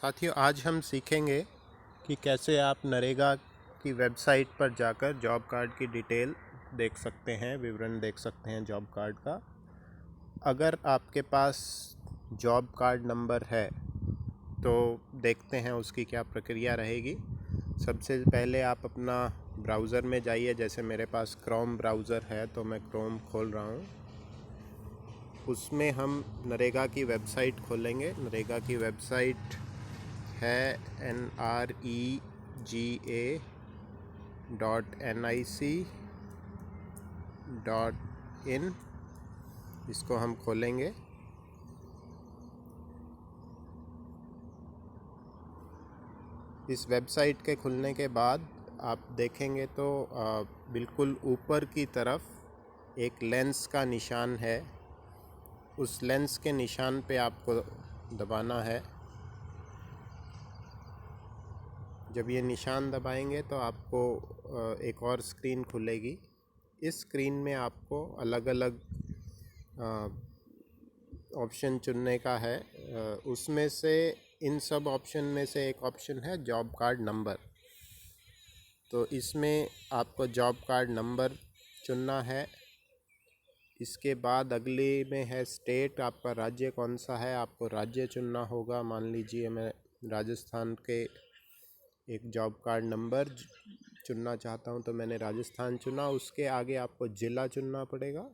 साथियों, आज हम सीखेंगे कि कैसे आप नरेगा की वेबसाइट पर जाकर जॉब कार्ड की डिटेल देख सकते हैं, विवरण देख सकते हैं जॉब कार्ड का। अगर आपके पास जॉब कार्ड नंबर है तो देखते हैं उसकी क्या प्रक्रिया रहेगी। सबसे पहले आप अपना ब्राउज़र में जाइए। जैसे मेरे पास क्रोम ब्राउज़र है तो मैं क्रोम खोल रहा हूँ। उसमें हम नरेगा की वेबसाइट खोलेंगे। नरेगा की वेबसाइट है NREGA.nic.in। इसको हम खोलेंगे। इस वेबसाइट के खुलने के बाद आप देखेंगे तो बिल्कुल ऊपर की तरफ एक लेंस का निशान है। उस लेंस के निशान पे आपको दबाना है। जब ये निशान दबाएंगे तो आपको एक और स्क्रीन खुलेगी। इस स्क्रीन में आपको अलग अलग ऑप्शन चुनने का है। उसमें से इन सब ऑप्शन में से एक ऑप्शन है जॉब कार्ड नंबर। तो इसमें आपको जॉब कार्ड नंबर चुनना है। इसके बाद अगले में है स्टेट, आपका राज्य कौन सा है, आपको राज्य चुनना होगा। मान लीजिए मैं राजस्थान के एक जॉब कार्ड नंबर चुनना चाहता हूं तो मैंने राजस्थान चुना। उसके आगे आपको ज़िला चुनना पड़ेगा।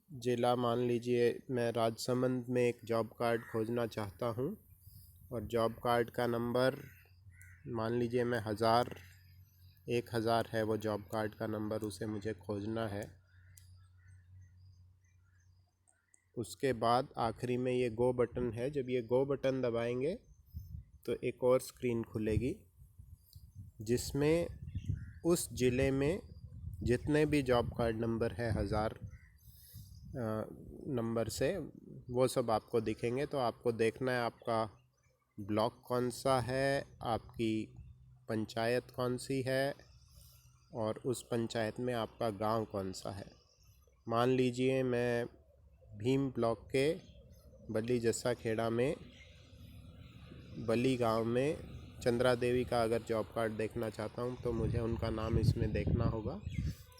ज़िला मान लीजिए मैं राजसमंद में एक जॉब कार्ड खोजना चाहता हूं और जॉब कार्ड का नंबर मान लीजिए मैं 1000 है वो जॉब कार्ड का नंबर, उसे मुझे खोजना है। उसके बाद आखिरी में ये गो बटन है। जब ये गो बटन दबाएंगे तो एक और स्क्रीन खुलेगी जिसमें उस ज़िले में जितने भी जॉब कार्ड नंबर है 1000 नंबर से, वो सब आपको दिखेंगे। तो आपको देखना है आपका ब्लॉक कौन सा है, आपकी पंचायत कौन सी है और उस पंचायत में आपका गांव कौन सा है। मान लीजिए मैं भीम ब्लॉक के बली जस्सा खेड़ा में बली गांव में चंद्रा देवी का अगर जॉब कार्ड देखना चाहता हूं तो मुझे उनका नाम इसमें देखना होगा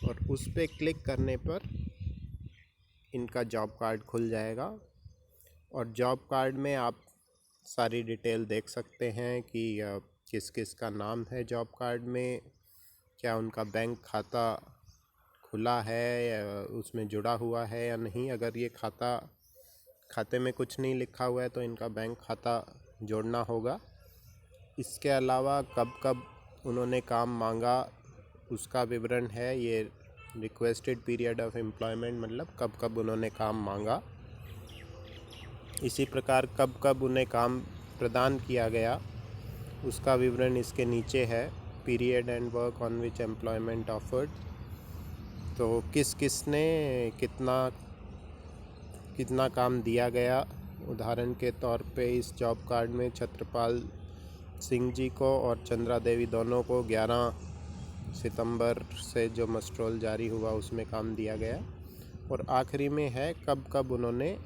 और उस पर क्लिक करने पर इनका जॉब कार्ड खुल जाएगा। और जॉब कार्ड में आप सारी डिटेल देख सकते हैं कि किस किस का नाम है जॉब कार्ड में, क्या उनका बैंक खाता खुला है या उसमें जुड़ा हुआ है या नहीं। अगर ये खाते में कुछ नहीं लिखा हुआ है तो इनका बैंक खाता जोड़ना होगा। इसके अलावा कब कब उन्होंने काम मांगा उसका विवरण है। ये रिक्वेस्टेड पीरियड ऑफ एम्प्लॉयमेंट मतलब कब कब उन्होंने काम मांगा। इसी प्रकार कब कब उन्हें काम प्रदान किया गया उसका विवरण इसके नीचे है। Period and work on which employment offered. तो किस किस ने कितना काम दिया गया। उदाहरण के तौर पे इस जॉब कार्ड में छत्रपाल सिंह जी को और चंद्रा देवी दोनों को 11 सितंबर से जो मस्ट्रोल जारी हुआ उसमें काम दिया गया। और आखिरी में है कब कब उन्होंने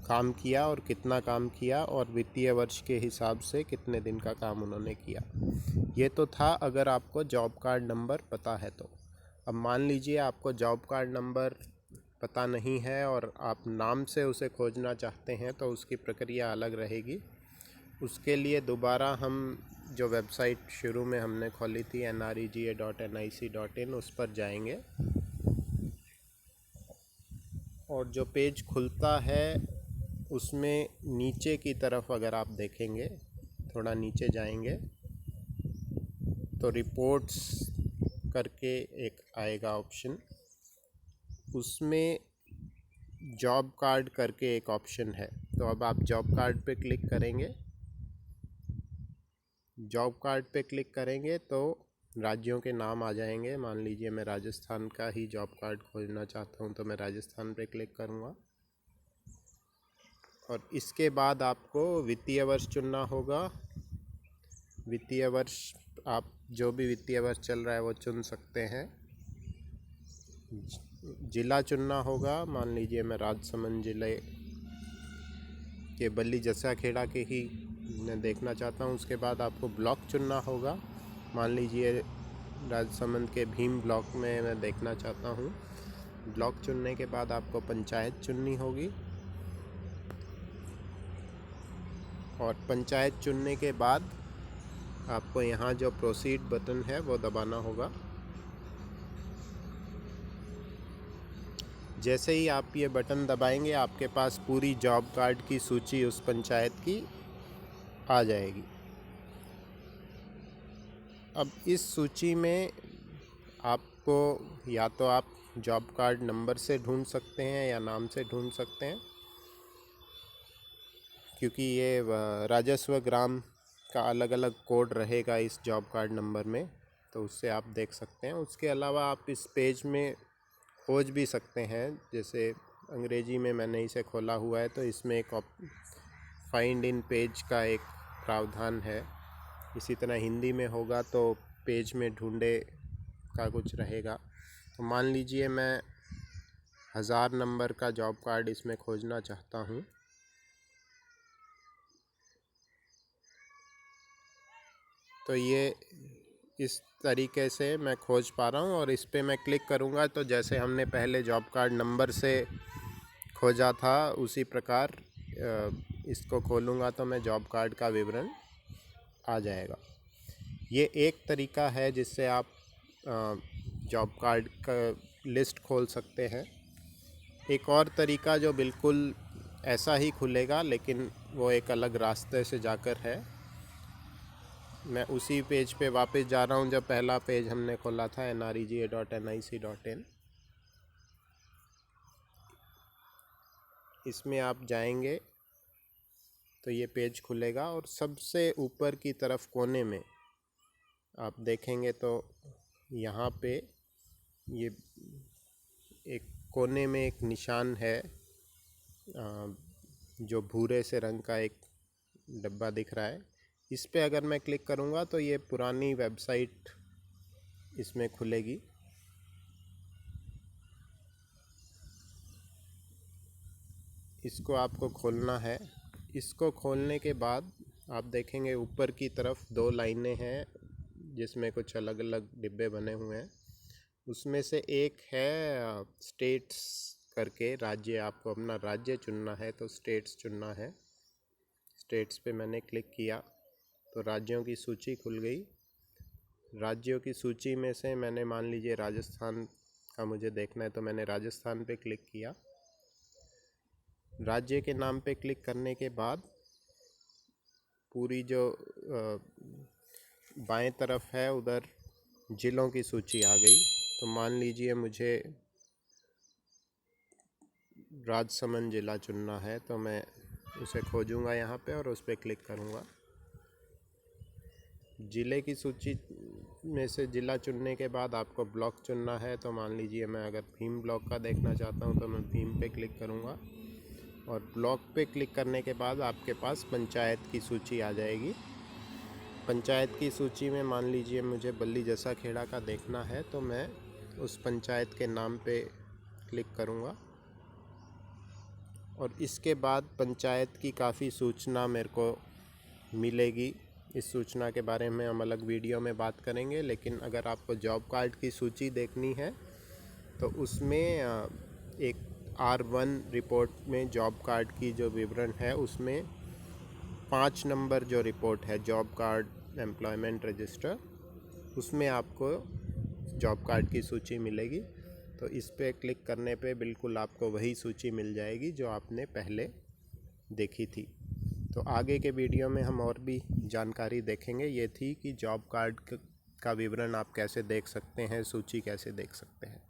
काम किया और कितना काम किया और वित्तीय वर्ष के हिसाब से कितने दिन का काम उन्होंने किया। ये तो था अगर आपको जॉब कार्ड नंबर पता है तो। अब मान लीजिए आपको जॉब कार्ड नंबर पता नहीं है और आप नाम से उसे खोजना चाहते हैं तो उसकी प्रक्रिया अलग रहेगी। उसके लिए दोबारा हम जो वेबसाइट शुरू में हमने खोली थी NREGA.nic.in उस पर जाएंगे और जो पेज खुलता है उसमें नीचे की तरफ अगर आप देखेंगे, थोड़ा नीचे जाएंगे तो रिपोर्ट्स करके एक आएगा ऑप्शन। उसमें जॉब कार्ड करके एक ऑप्शन है। तो अब आप जॉब कार्ड पे क्लिक करेंगे। जॉब कार्ड पे क्लिक करेंगे तो राज्यों के नाम आ जाएंगे। मान लीजिए मैं राजस्थान का ही जॉब कार्ड खोजना चाहता हूँ तो मैं राजस्थान पे क्लिक करूँगा। और इसके बाद आपको वित्तीय वर्ष चुनना होगा। वित्तीय वर्ष आप जो भी वित्तीय वर्ष चल रहा है वो चुन सकते हैं। ज़िला चुनना होगा। मान लीजिए मैं राजसमंद ज़िले कि बल्ली जस्सा खेड़ा के ही मैं देखना चाहता हूँ। उसके बाद आपको ब्लॉक चुनना होगा। मान लीजिए राजसमंद के भीम ब्लॉक में मैं देखना चाहता हूँ। ब्लॉक चुनने के बाद आपको पंचायत चुननी होगी, और पंचायत चुनने के बाद आपको यहाँ जो प्रोसीड बटन है वो दबाना होगा। जैसे ही आप ये बटन दबाएंगे आपके पास पूरी जॉब कार्ड की सूची उस पंचायत की आ जाएगी। अब इस सूची में आपको या तो आप जॉब कार्ड नंबर से ढूंढ सकते हैं या नाम से ढूंढ सकते हैं, क्योंकि ये राजस्व ग्राम का अलग अलग कोड रहेगा इस जॉब कार्ड नंबर में, तो उससे आप देख सकते हैं। उसके अलावा आप इस पेज में खोज भी सकते हैं। जैसे अंग्रेजी में मैंने इसे खोला हुआ है तो इसमें एक फाइंड इन पेज का एक प्रावधान है। इसी तरह हिंदी में होगा तो पेज में ढूंढे का कुछ रहेगा। तो मान लीजिए मैं 1000 नंबर का जॉब कार्ड इसमें खोजना चाहता हूँ। तो ये इस तरीके से मैं खोज पा रहा हूँ, और इस पर मैं क्लिक करूँगा तो जैसे हमने पहले जॉब कार्ड नंबर से खोजा था उसी प्रकार इसको खोलूँगा तो मैं जॉब कार्ड का विवरण आ जाएगा। ये एक तरीका है जिससे आप जॉब कार्ड का लिस्ट खोल सकते हैं। एक और तरीका जो बिल्कुल ऐसा ही खुलेगा लेकिन वो एक अलग रास्ते से जाकर है। मैं उसी पेज पे वापस जा रहा हूँ जब पहला पेज हमने खोला था nrega.nic.in। इसमें आप जाएंगे तो ये पेज खुलेगा, और सबसे ऊपर की तरफ कोने में आप देखेंगे तो यहाँ पे ये एक कोने में एक निशान है, जो भूरे से रंग का एक डब्बा दिख रहा है। इस पे अगर मैं क्लिक करूँगा तो ये पुरानी वेबसाइट इसमें खुलेगी। इसको आपको खोलना है। इसको खोलने के बाद आप देखेंगे ऊपर की तरफ 2 लाइनें हैं जिसमें कुछ अलग अलग डिब्बे बने हुए हैं। उसमें से एक है स्टेट्स करके, राज्य। आपको अपना राज्य चुनना है तो स्टेट्स चुनना है। स्टेट्स पे मैंने क्लिक किया तो राज्यों की सूची खुल गई। राज्यों की सूची में से मैंने मान लीजिए राजस्थान का मुझे देखना है तो मैंने राजस्थान पे क्लिक किया। राज्य के नाम पे क्लिक करने के बाद पूरी जो बाएं तरफ है उधर ज़िलों की सूची आ गई। तो मान लीजिए मुझे राजसमंद ज़िला चुनना है तो मैं उसे खोजूंगा यहाँ पे और उस पर क्लिक करूँगा। ज़िले की सूची में से ज़िला चुनने के बाद आपको ब्लॉक चुनना है। तो मान लीजिए मैं अगर भीम ब्लॉक का देखना चाहता हूँ तो मैं भीम पे क्लिक करूँगा, और ब्लॉक पे क्लिक करने के बाद आपके पास पंचायत की सूची आ जाएगी। पंचायत की सूची में मान लीजिए मुझे बल्ली जस्सा खेड़ा का देखना है तो मैं उस पंचायत के नाम पे क्लिक करूँगा, और इसके बाद पंचायत की काफ़ी सूचना मेरे को मिलेगी। इस सूचना के बारे में हम अलग वीडियो में बात करेंगे। लेकिन अगर आपको जॉब कार्ड की सूची देखनी है तो उसमें एक R1 रिपोर्ट में जॉब कार्ड की जो विवरण है उसमें 5 नंबर जो रिपोर्ट है जॉब कार्ड एम्प्लॉयमेंट रजिस्टर, उसमें आपको जॉब कार्ड की सूची मिलेगी। तो इस पे क्लिक करने पे बिल्कुल आपको वही सूची मिल जाएगी जो आपने पहले देखी थी। तो आगे के वीडियो में हम और भी जानकारी देखेंगे। ये थी कि जॉब कार्ड का विवरण आप कैसे देख सकते हैं, सूची कैसे देख सकते हैं।